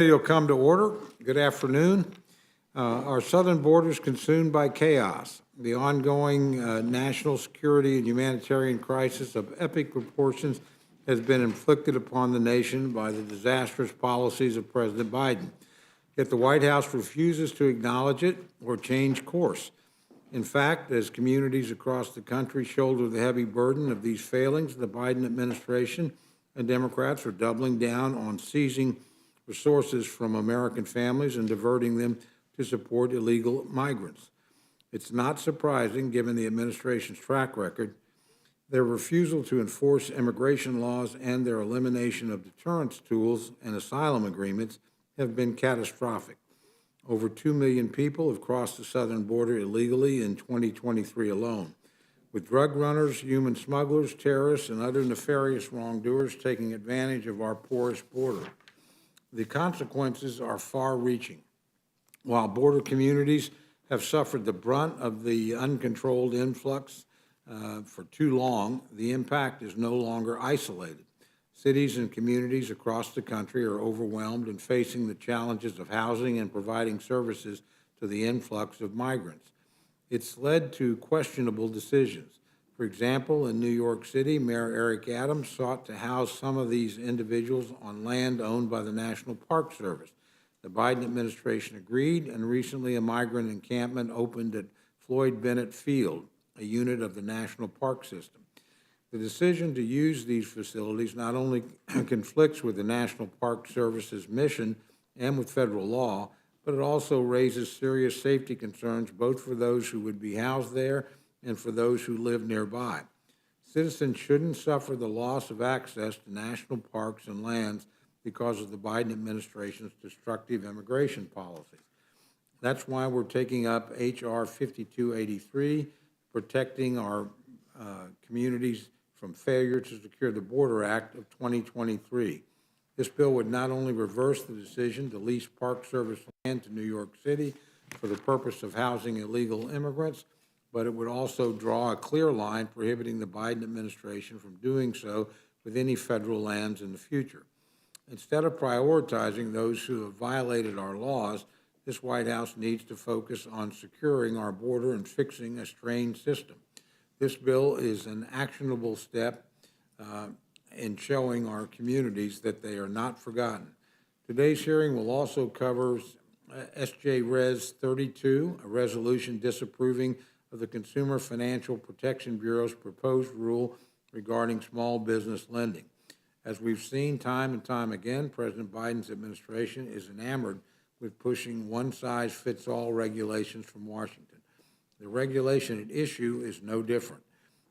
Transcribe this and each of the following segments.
You'll come to order. Good afternoon. Our southern border is consumed by chaos. The ongoing national security and humanitarian crisis of epic proportions has been inflicted upon the nation by the disastrous policies of President Biden. Yet the White House refuses to acknowledge it or change course. In fact, as communities across the country shoulder the heavy burden of these failings, the Biden administration and Democrats are doubling down on seizing resources from American families and diverting them to support illegal migrants. It's not surprising, given the administration's track record. Their refusal to enforce immigration laws and their elimination of deterrence tools and asylum agreements have been catastrophic. Over 2 million people have crossed the southern border illegally in 2023 alone, with drug runners, human smugglers, terrorists, and other nefarious wrongdoers taking advantage of our porous border. The consequences are far-reaching. While border communities have suffered the brunt of the uncontrolled influx for too long, the impact is no longer isolated. Cities and communities across the country are overwhelmed and facing the challenges of housing and providing services to the influx of migrants. It's led to questionable decisions. For example, in New York City, Mayor Eric Adams sought to house some of these individuals on land owned by the National Park Service. The Biden administration agreed, and recently a migrant encampment opened at Floyd Bennett Field, a unit of the National Park System. The decision to use these facilities not only conflicts with the National Park Service's mission and with federal law, but it also raises serious safety concerns both for those who would be housed there and for those who live nearby. Citizens shouldn't suffer the loss of access to national parks and lands because of the Biden administration's destructive immigration policies. That's why we're taking up H.R. 5283, protecting our communities from failure to secure the Border Act of 2023. This bill would not only reverse the decision to lease Park Service land to New York City for the purpose of housing illegal immigrants, but it would also draw a clear line prohibiting the Biden administration from doing so with any federal lands in the future. Instead of prioritizing those who have violated our laws, this White House needs to focus on securing our border and fixing a strained system. This bill is an actionable step in showing our communities that they are not forgotten. Today's hearing will also cover S.J. Res. 32, a resolution disapproving of the Consumer Financial Protection Bureau's proposed rule regarding small business lending. As we've seen time and time again, President Biden's administration is enamored with pushing one-size-fits-all regulations from Washington. The regulation at issue is no different.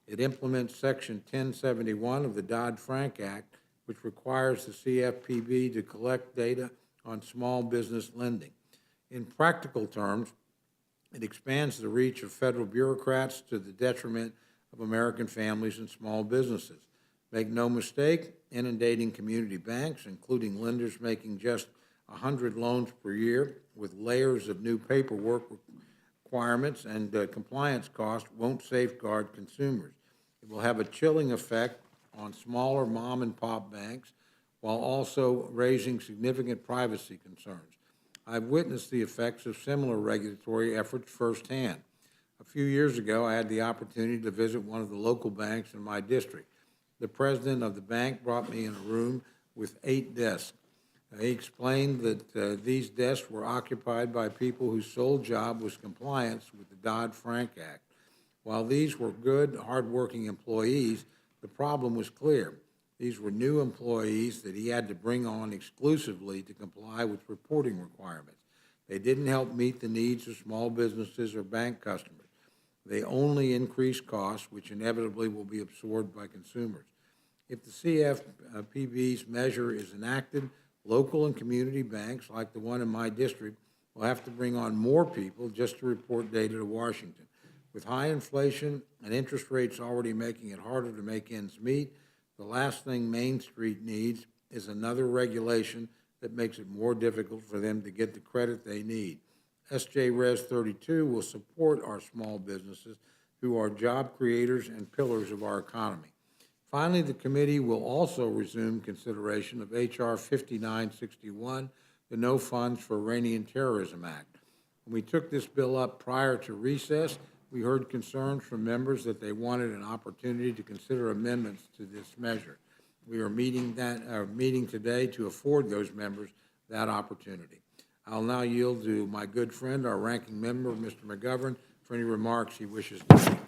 It implements Section 1071 of the Dodd-Frank Act, which requires the CFPB to collect data on small business lending. In practical terms, it expands the reach of federal bureaucrats to the detriment of American families and small businesses. Make no mistake, inundating community banks, including lenders making just 100 loans per year with layers of new paperwork requirements and compliance costs, won't safeguard consumers. It will have a chilling effect on smaller mom and pop banks while also raising significant privacy concerns. I've witnessed the effects of similar regulatory efforts firsthand. A few years ago, I had the opportunity to visit one of the local banks in my district. The president of the bank brought me in a room with 8 desks. He explained that these desks were occupied by people whose sole job was compliance with the Dodd-Frank Act. While these were good, hardworking employees, the problem was clear. These were new employees that he had to bring on exclusively to comply with reporting requirements. They didn't help meet the needs of small businesses or bank customers. They only increased costs, which inevitably will be absorbed by consumers. If the CFPB's measure is enacted, local and community banks, like the one in my district, will have to bring on more people just to report data to Washington. With high inflation and interest rates already making it harder to make ends meet, the last thing Main Street needs is another regulation that makes it more difficult for them to get the credit they need. S.J. Res. 32 will support our small businesses who are job creators and pillars of our economy. Finally, the committee will also resume consideration of H.R. 5961, the No Funds for Iranian Terrorism Act. When we took this bill up prior to recess, we heard concerns from members that they wanted an opportunity to consider amendments to this measure. We are meeting today to afford those members that opportunity. I'll now yield to my good friend, our ranking member, Mr. McGovern, for any remarks he wishes to make.